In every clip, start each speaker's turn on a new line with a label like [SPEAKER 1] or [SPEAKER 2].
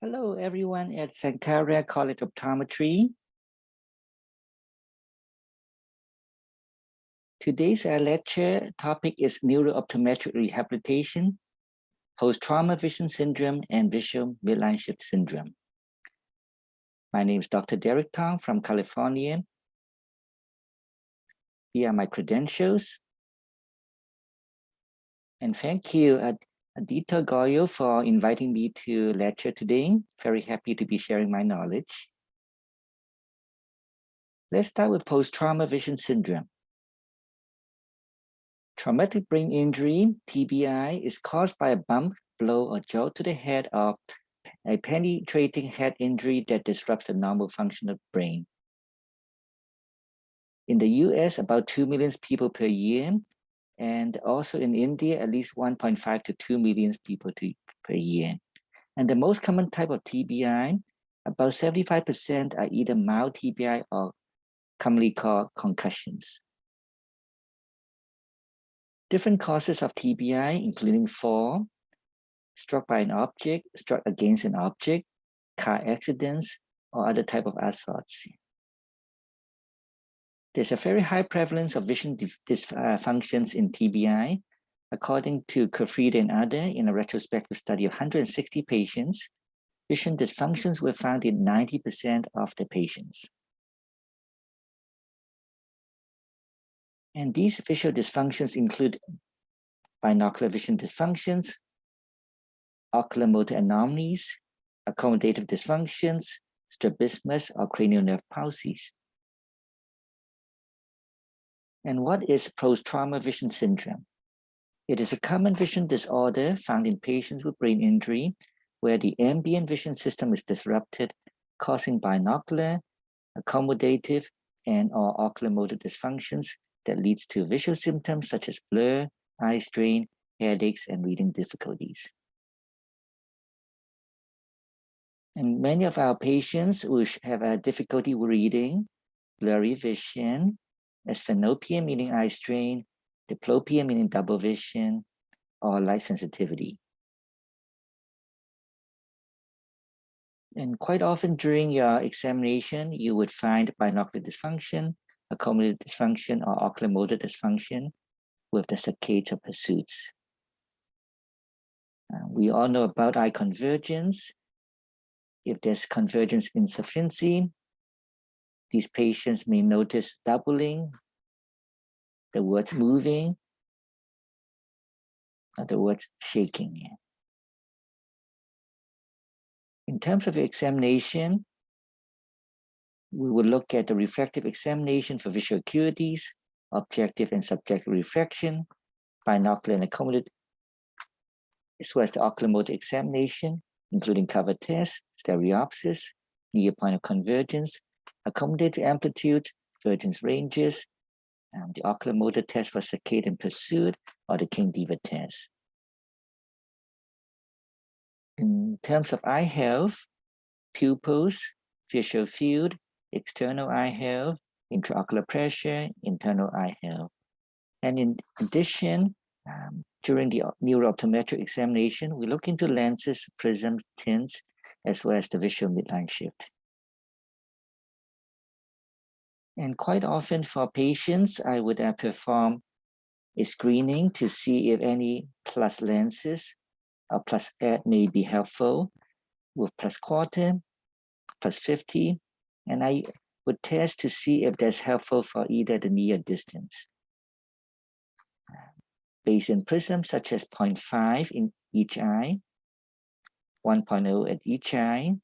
[SPEAKER 1] Hello, everyone at Sankara College of Optometry. Today's lecture topic is Neuro Optometric Rehabilitation, Post-Trauma Vision Syndrome, and Visual Midline Shift Syndrome. My name is Dr. Derek Tong from California. Here are my credentials. And thank you, Adita Goyo, for inviting me to lecture today. Very happy to be sharing my knowledge. Let's start with post-trauma vision syndrome. Traumatic brain injury, TBI, is caused by a bump, blow, or jolt to the head or a penetrating head injury that disrupts the normal function of the brain. In the US, about 2 million people per year, and also in India, at least 1.5 to 2 million people per year. And the most common type of TBI, about 75% are either mild TBI or commonly called concussions. Different causes of TBI, including fall, struck by an object, struck against an object, car accidents, or other type of assaults. There's a very high prevalence of vision dysfunctions in TBI. According to Kafrida and others, in a retrospective study of 160 patients, vision dysfunctions were found in 90% of the patients. And these visual dysfunctions include binocular vision dysfunctions, ocular motor anomalies, accommodative dysfunctions, strabismus, or cranial nerve palsies. And what is post-trauma vision syndrome? It is a common vision disorder found in patients with brain injury where the ambient vision system is disrupted, causing binocular, accommodative, and/or ocular motor dysfunctions that leads to visual symptoms such as blur, eye strain, headaches, and reading difficulties. And many of our patients will have a difficulty reading, blurry vision, asphenopia meaning eye strain, diplopia meaning double vision, or light sensitivity. And quite often during your examination, you would find binocular dysfunction, accommodative dysfunction, or ocular motor dysfunction with the saccades or pursuits. We all know about eye convergence. If there's convergence insufficiency, these patients may notice doubling, the words moving, or the words shaking. In terms of examination, we will look at the refractive examination for visual acuities, objective and subjective refraction, binocular and accommodative, as well as the ocular motor examination, including cover test, stereopsis, near point of convergence, accommodative amplitudes, divergence ranges, the ocular motor test for saccade and pursuit, or the King-Diva test. In terms of eye health, pupils, visual field, external eye health, intraocular pressure, internal eye health. And in addition, during the neuro-optometric examination, we look into lenses, prisms, tints, as well as the visual midline shift. And quite often for patients, I would perform a screening to see if any plus lenses or plus add may be helpful with plus quarter, plus 50, and I would test to see if that's helpful for either the near distance. Based in prisms such as 0.5 in each eye, 1.0 at each eye,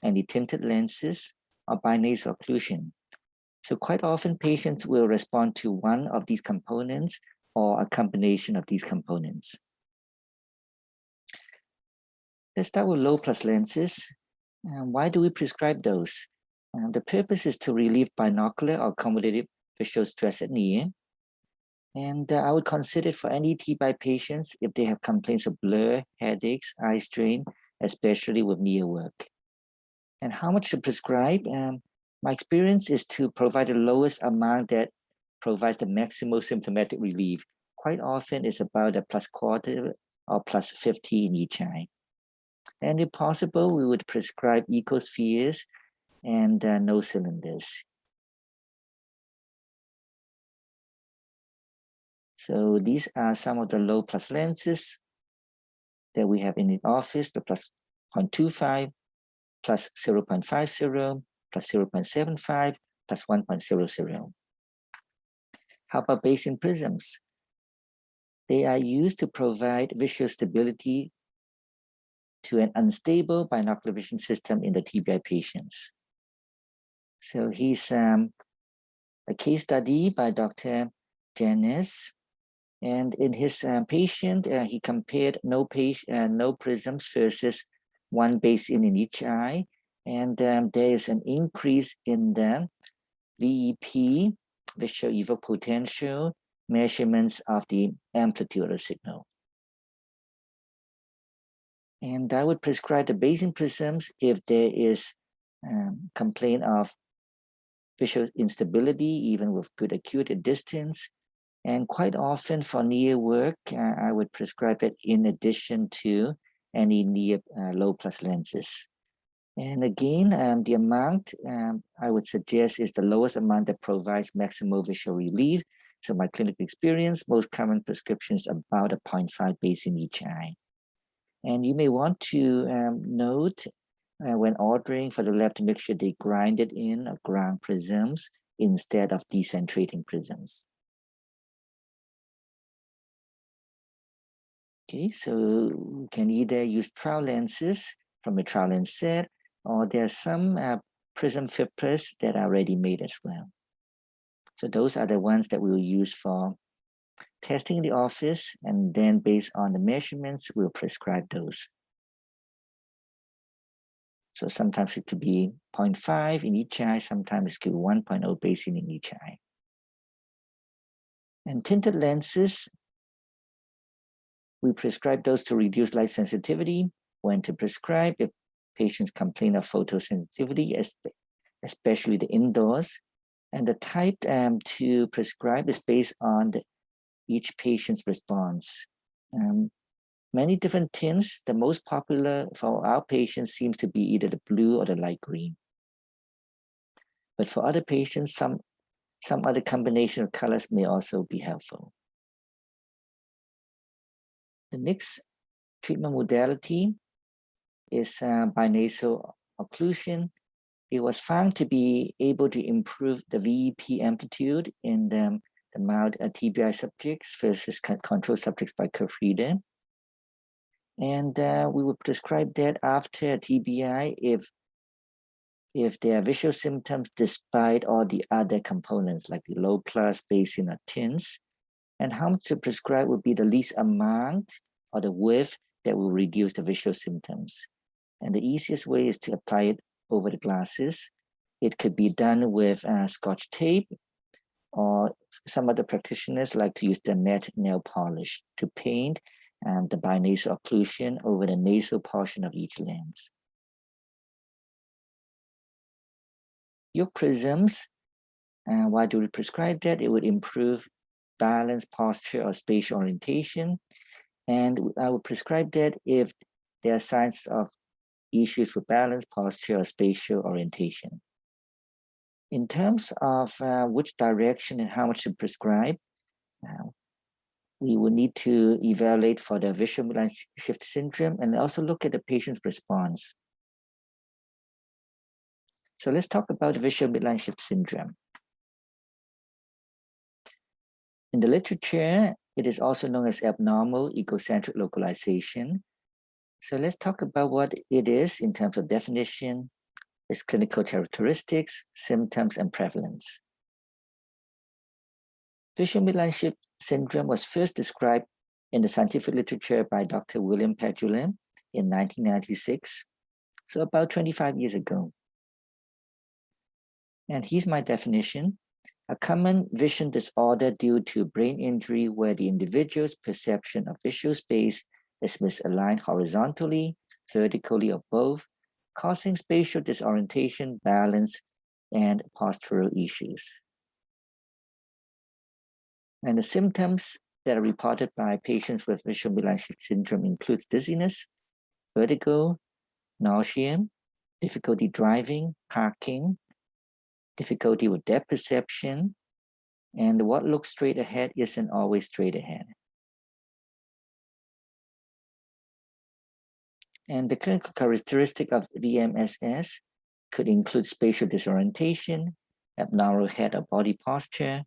[SPEAKER 1] and the tinted lenses or binasal occlusion. So quite often patients will respond to one of these components or a combination of these components. Let's start with low plus lenses. Why do we prescribe those? The purpose is to relieve binocular or accommodative visual stress at near. And I would consider it for any TBI patients if they have complaints of blur, headaches, eye strain, especially with near work. And how much to prescribe? My experience is to provide the lowest amount that provides the maximal symptomatic relief. Quite often it's about a plus quarter or plus 50 in each eye. And if possible, we would prescribe ecospheres and no cylinders. So these are some of the low plus lenses that we have in the office, the plus 0.25, plus 0.50, plus 0.75, plus 1.00. How about basin prisms? They are used to provide visual stability to an unstable binocular vision system in the TBI patients. So here's a case study by Dr. Janis. And in his patient, he compared no prisms versus one basin in each eye. And there is an increase in the VEP, visual evoked potential, measurements of the amplitude of the signal. And I would prescribe the basin prisms if there is complaint of visual instability, even with good acuity distance. And quite often for near work, I would prescribe it in addition to any near low plus lenses. And again, the amount I would suggest is the lowest amount that provides maximal visual relief. So my clinical experience, most common prescriptions about a 0.5 basin each eye. And you may want to note when ordering for the lab to make sure they grind it in or ground prisms instead of decentrating prisms. Okay, so we can either use trial lenses from a trial lens set, or there are some prism flippers that are ready-made as well. So those are the ones that we will use for testing in the office, and then based on the measurements, we'll prescribe those. So sometimes it could be 0.5 in each eye, sometimes it could be 1.0 basin in each eye. And tinted lenses, we prescribe those to reduce light sensitivity. When to prescribe, if patients complain of photosensitivity, especially the indoors. And the type to prescribe is based on each patient's response. Many different tints, the most popular for our patients seems to be either the blue or the light green. But for other patients, some other combination of colors may also be helpful. The next treatment modality is binasal occlusion. It was found to be able to improve the VEP amplitude in the mild TBI subjects versus control subjects by curve reader. And we would prescribe that after TBI if there are visual symptoms despite all the other components like the low plus, basin, or tints. And how much to prescribe would be the least amount or the width that will reduce the visual symptoms. And the easiest way is to apply it over the glasses. It could be done with Scotch tape, or some other practitioners like to use the matte nail polish to paint the binasal occlusion over the nasal portion of each lens. Your prisms, why do we prescribe that? It would improve balance, posture, or spatial orientation. And I would prescribe that if there are signs of issues with balance, posture, or spatial orientation. In terms of which direction and how much to prescribe, we will need to evaluate for the visual midline shift syndrome and also look at the patient's response. So let's talk about the visual midline shift syndrome. In the literature, it is also known as abnormal egocentric localization. So let's talk about what it is in terms of definition, its clinical characteristics, symptoms, and prevalence. Visual midline shift syndrome was first described in the scientific literature by Dr. William Padula in 1996, so about 25 years ago. And here's my definition: a common vision disorder due to brain injury where the individual's perception of visual space is misaligned horizontally, vertically, or both, causing spatial disorientation, balance, and postural issues. And the symptoms that are reported by patients with visual midline shift syndrome includes dizziness, vertigo, nausea, difficulty driving, parking, difficulty with depth perception, and what looks straight ahead isn't always straight ahead. And the clinical characteristic of VMSS could include spatial disorientation, abnormal head or body posture,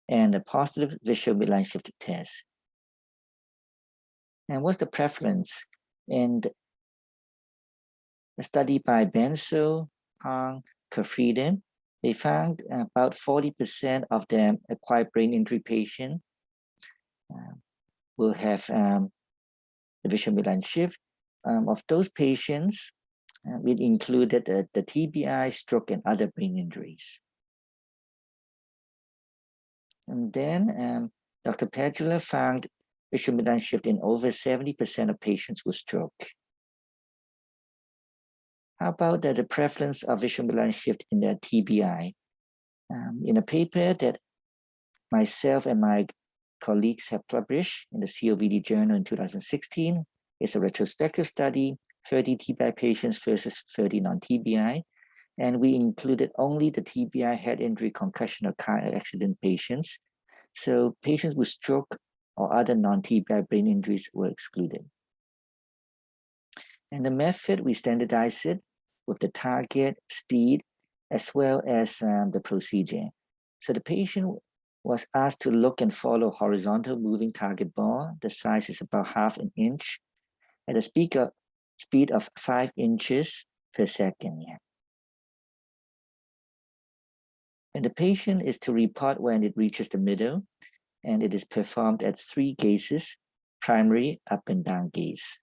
[SPEAKER 1] and a positive visual midline shift test. And what's the prevalence? In a study by Benso, Tong, Kafriden, they found about 40% of them acquired brain injury patients will have the visual midline shift. Of those patients, it included the TBI, stroke, and other brain injuries. And then Dr. Padula found visual midline shift in over 70% of patients with stroke. How about the prevalence of visual midline shift in the TBI? In a paper that myself and my colleagues have published in the COVD journal in 2016, it's a retrospective study, 30 TBI patients versus 30 non-TBI. And we included only the TBI, head injury, concussion, or car accident patients. So patients with stroke or other non-TBI brain injuries were excluded. And the method, we standardized it with the target, speed, as well as the procedure. So the patient was asked to look and follow horizontal moving target ball. The size is about 1/2 inch at a speed of 5 inches per second. Yeah. And the patient is to report when it reaches the middle, and it is performed at 3 gazes, primary, up and down gaze.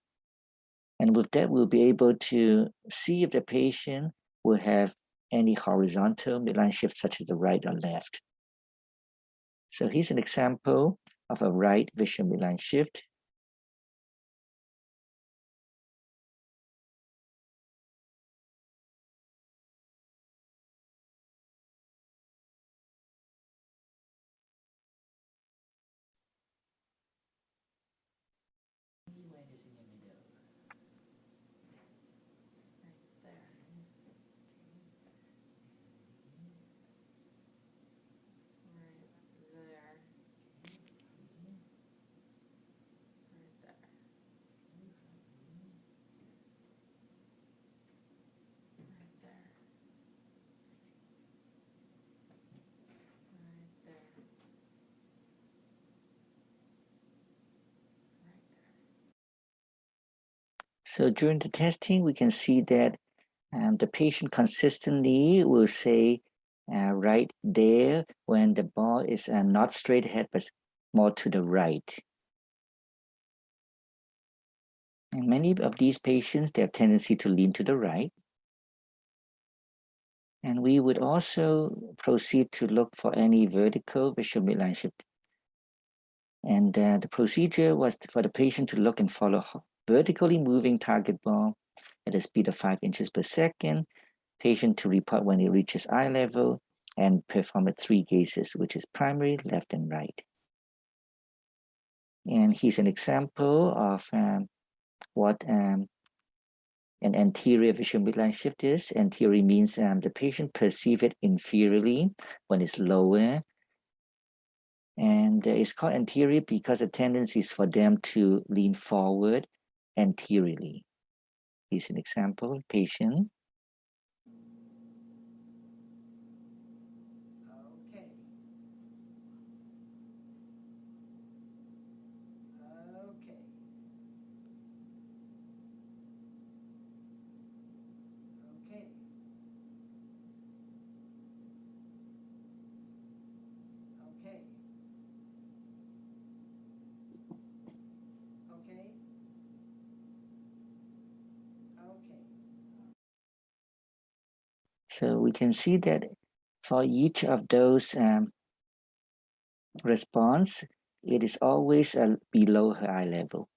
[SPEAKER 1] And with that, we'll be able to see if the patient will have any horizontal midline shift, such as the right or left. So here's an example of a right visual midline shift. So during the testing, we can see that the patient consistently will say right there when the ball is not straight ahead, but more to the right. And many of these patients, they have tendency to lean to the right. And we would also proceed to look for any vertical visual midline shift. And the procedure was for the patient to look and follow vertically moving target ball at a speed of 5 inches per second, patient to report when it reaches eye level, and perform at 3 gazes, which is primary, left, and right. And here's an example of what an anterior visual midline shift is. Anterior means the patient perceives it inferiorly when it's lower. And it's called anterior because the tendency is for them to lean forward anteriorly. Here's an example of patient. So we can see that for each of those response, it is always below her eye level.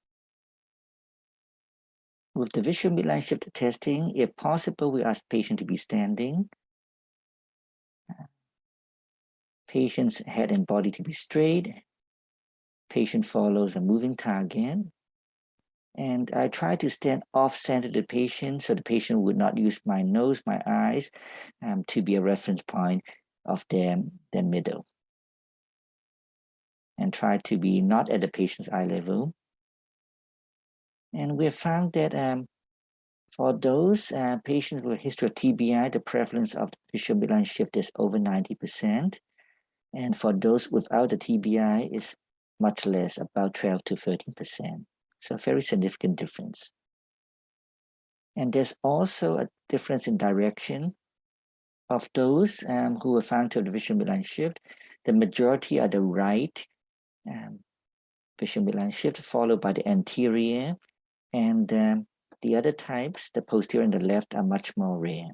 [SPEAKER 1] With the visual midline shift testing, if possible, we ask patient to be standing. Patient's head and body to be straight. Patient follows a moving target. And I try to stand off-center the patient so the patient would not use my nose, my eyes, to be a reference point of their middle. And try to be not at the patient's eye level. And we have found that for those patients with a history of TBI, the prevalence of the visual midline shift is over 90%. And for those without the TBI, is much less, about 12 to 13%. So a very significant difference. And there's also a difference in direction of those who were found to have the visual midline shift. The majority are the right visual midline shift, followed by the anterior. And the other types, the posterior and the left, are much more rare.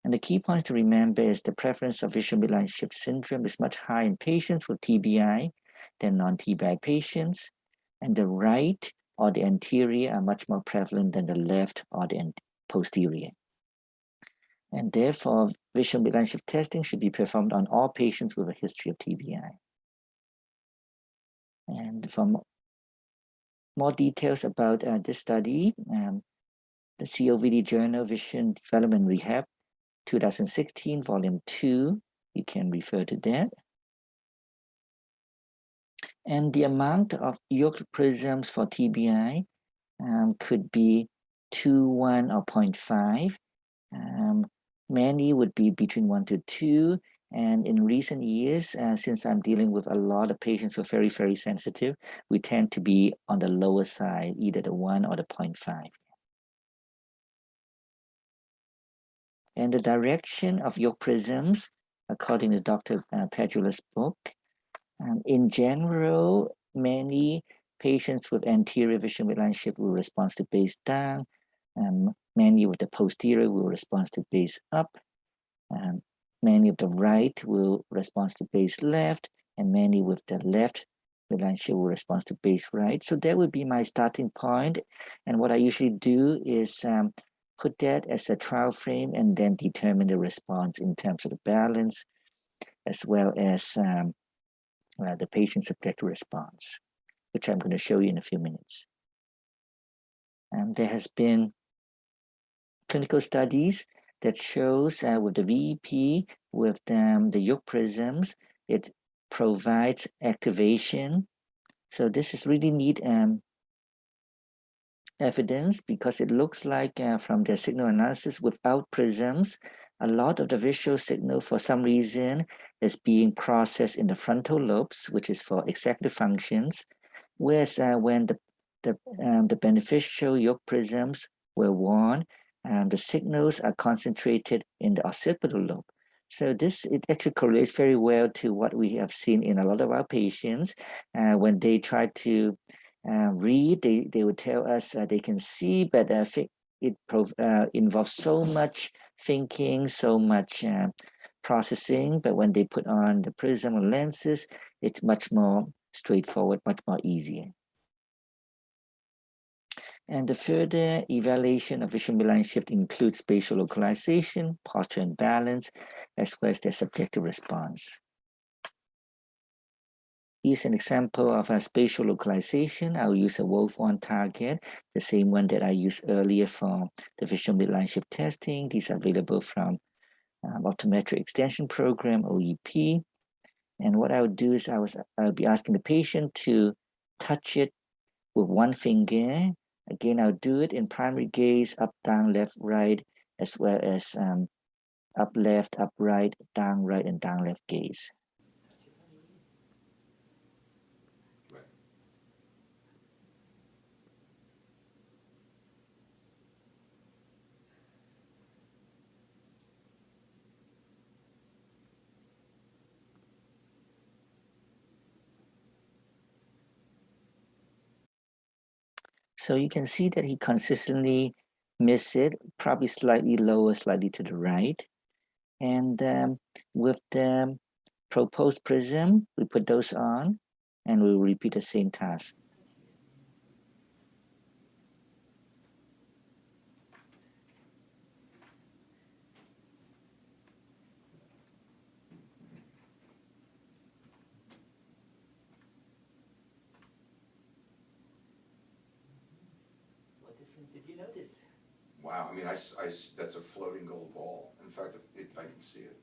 [SPEAKER 1] And the key points to remember is the prevalence of visual midline shift syndrome is much higher in patients with TBI than non-TBI patients. And the right or the anterior are much more prevalent than the left or the posterior. And therefore, visual midline shift testing should be performed on all patients with a history of TBI. And for more details about this study, the COVD Journal Vision Development Rehab 2016, Volume 2, you can refer to that. And the amount of yolk prisms for TBI could be 2, 1, or 0.5. Many would be between 1 to 2. And in recent years, since I'm dealing with a lot of patients who are very, very sensitive, we tend to be on the lower side, either the 1 or the 0.5. And the direction of yolk prisms, according to Dr. Padula's book, in general, many patients with anterior visual midline shift will respond to base down. Many with the posterior will respond to base up. Many of the right will respond to base left, and many with the left midline shift will respond to base right. So that would be my starting point. And what I usually do is put that as a trial frame and then determine the response in terms of the balance, as well as the patient's subjective response, which I'm going to show you in a few minutes. There has been clinical studies that shows with the VEP, with the yolk prisms, it provides activation. So this is really neat evidence, because it looks like from the signal analysis without prisms, a lot of the visual signal for some reason is being processed in the frontal lobes, which is for executive functions, whereas when the beneficial yolk prisms were worn, the signals are concentrated in the occipital lobe. So it actually correlates very well to what we have seen in a lot of our patients. When they try to read, they would tell us they can see, but it involves so much thinking, so much processing. But when they put on the prism or lenses, it's much more straightforward, much more easier. And the further evaluation of visual midline shift includes spatial localization, posture and balance, as well as their subjective response. Here's an example of a spatial localization. I'll use a Wolf-1 target, the same one that I used earlier for the visual midline shift testing. These are available from Optometric Extension Program, OEP. And what I would do is I'll be asking the patient to touch it with one finger. Again, I'll do it in primary gaze, up, down, left, right, as well as up, left, up, right, and down, left gaze. So you can see that he consistently missed it, probably slightly lower, slightly to the right. And with the proposed prism, we put those on and we'll repeat the same task. Did you notice?
[SPEAKER 2] Wow, I mean, that's a floating gold ball. In fact, I can see it.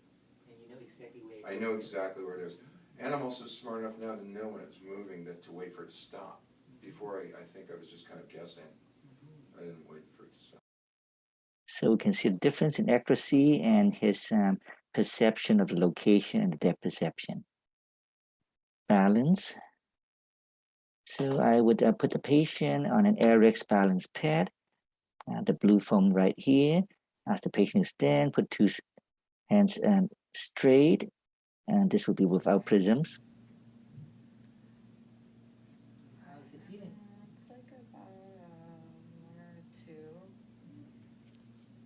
[SPEAKER 1] And you know exactly where it is.
[SPEAKER 2] I know exactly where it is. And I'm also smart enough now to know when it's moving to wait for it to stop. Before, I think I was just kind of guessing. I didn't wait for it to stop.
[SPEAKER 1] So we can see the difference in accuracy and his perception of the location and the depth perception. Balance. So I would put the patient on an AirX balance pad, the blue foam right here. Ask the patient to stand, put two hands straight, and this will be without prisms. How's it feeling?
[SPEAKER 3] It's like about 1 or 2.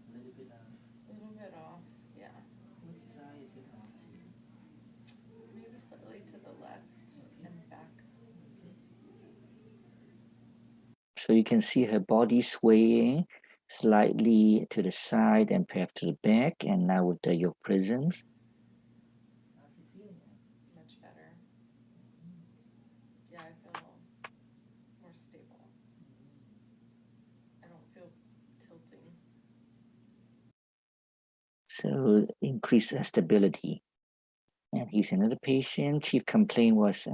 [SPEAKER 1] A little bit off.
[SPEAKER 3] A little bit off, yeah.
[SPEAKER 1] Which side is it off to?
[SPEAKER 3] Maybe slightly to the left and back.
[SPEAKER 1] So you can see her body swaying slightly to the side and perhaps to the back, and now with the yoke prisms. How's it feeling?
[SPEAKER 3] Much better. Yeah, I feel more stable. I don't feel tilting.
[SPEAKER 1] So increased stability. And he's another patient. Chief complaint was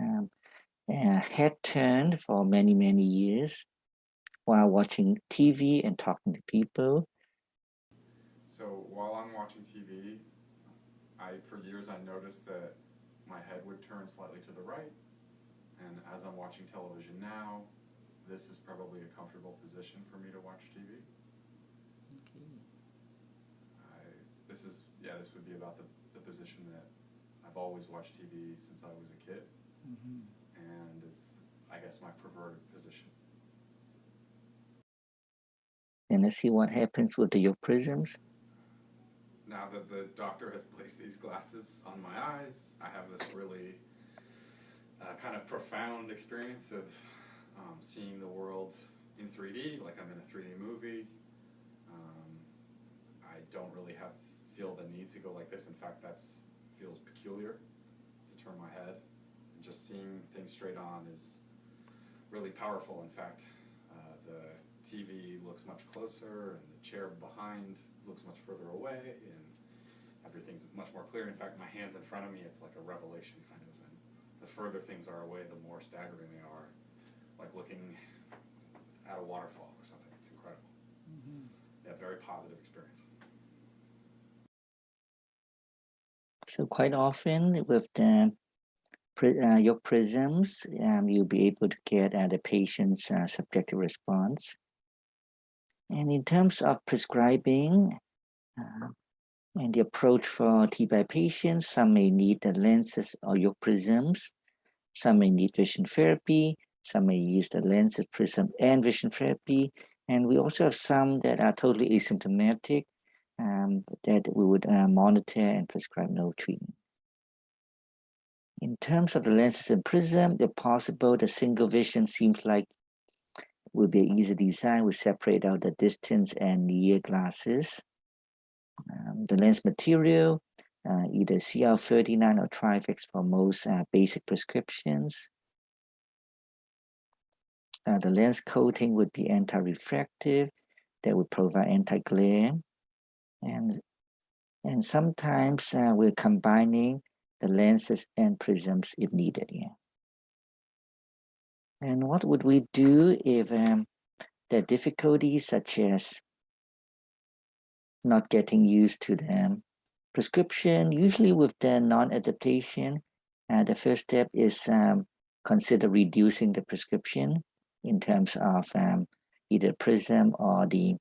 [SPEAKER 1] head turned for many, many years while watching TV and talking to people.
[SPEAKER 4] So while I'm watching TV, for years I noticed that my head would turn slightly to the right, and as I'm watching television now, this is probably a comfortable position for me to watch TV.
[SPEAKER 1] Okay.
[SPEAKER 4] This would be about the position that I've always watched TV since I was a kid, and it's, I guess, my preferred position.
[SPEAKER 1] And let's see what happens with the yoke prisms.
[SPEAKER 4] Now that the doctor has placed these glasses on my eyes, I have this really kind of profound experience of seeing the world in 3D, like I'm in a 3D movie. I don't really feel the need to go like this. In fact, that feels peculiar to turn my head. And just seeing things straight on is really powerful. In fact, the TV looks much closer, and the chair behind looks much further away, and everything's much more clear. In fact, my hands in front of me, it's like a revelation kind of, and the further things are away, the more staggering they are, like looking at a waterfall or something. It's incredible. Yeah, very positive experience.
[SPEAKER 1] So quite often with the yoke prisms, you'll be able to get the patient's subjective response. And in terms of prescribing and the approach for TBI patients, some may need the lenses or yoke prisms, some may need vision therapy, some may use the lenses, prism, and vision therapy. And we also have some that are totally asymptomatic that we would monitor and prescribe no treatment. In terms of the lenses and prism, if possible, the single vision seems like will be an easy design. We separate out the distance and near glasses. The lens material, either CL39 or Trifex for most basic prescriptions. The lens coating would be anti-refractive, that would provide anti-glare. And sometimes we're combining the lenses and prisms if needed. Yeah. And what would we do if there are difficulties such as not getting used to the prescription? Usually with the non-adaptation, the first step is consider reducing the prescription in terms of either prism or the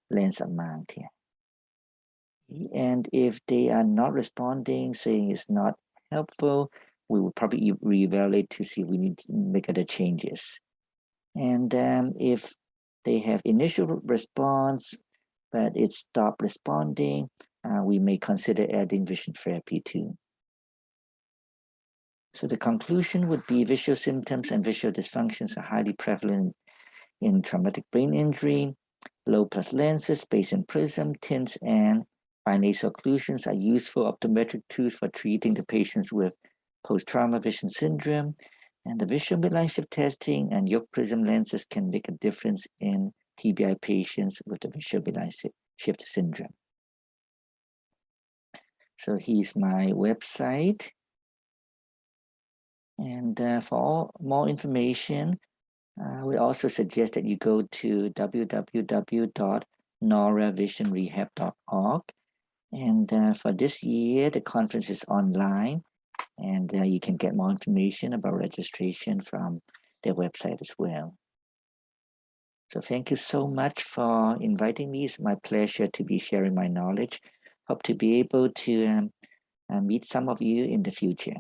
[SPEAKER 1] lens amount here. And if they are not responding, saying it's not helpful, we will probably reevaluate to see if we need to make other changes. And if they have initial response, but it stopped responding, we may consider adding vision therapy too. So the conclusion would be visual symptoms and visual dysfunctions are highly prevalent in traumatic brain injury. Low plus lenses, base and prism, tints, and binasal occlusions are useful optometric tools for treating the patients with post-trauma vision syndrome. And the visual midline shift testing and yoke prism lenses can make a difference in TBI patients with the visual benign shift syndrome. So here's my website. And for more information, we also suggest that you go to www.noravisionrehab.org. And for this year, the conference is online, and you can get more information about registration from their website as well. So thank you so much for inviting me. It's my pleasure to be sharing my knowledge. Hope to be able to meet some of you in the future.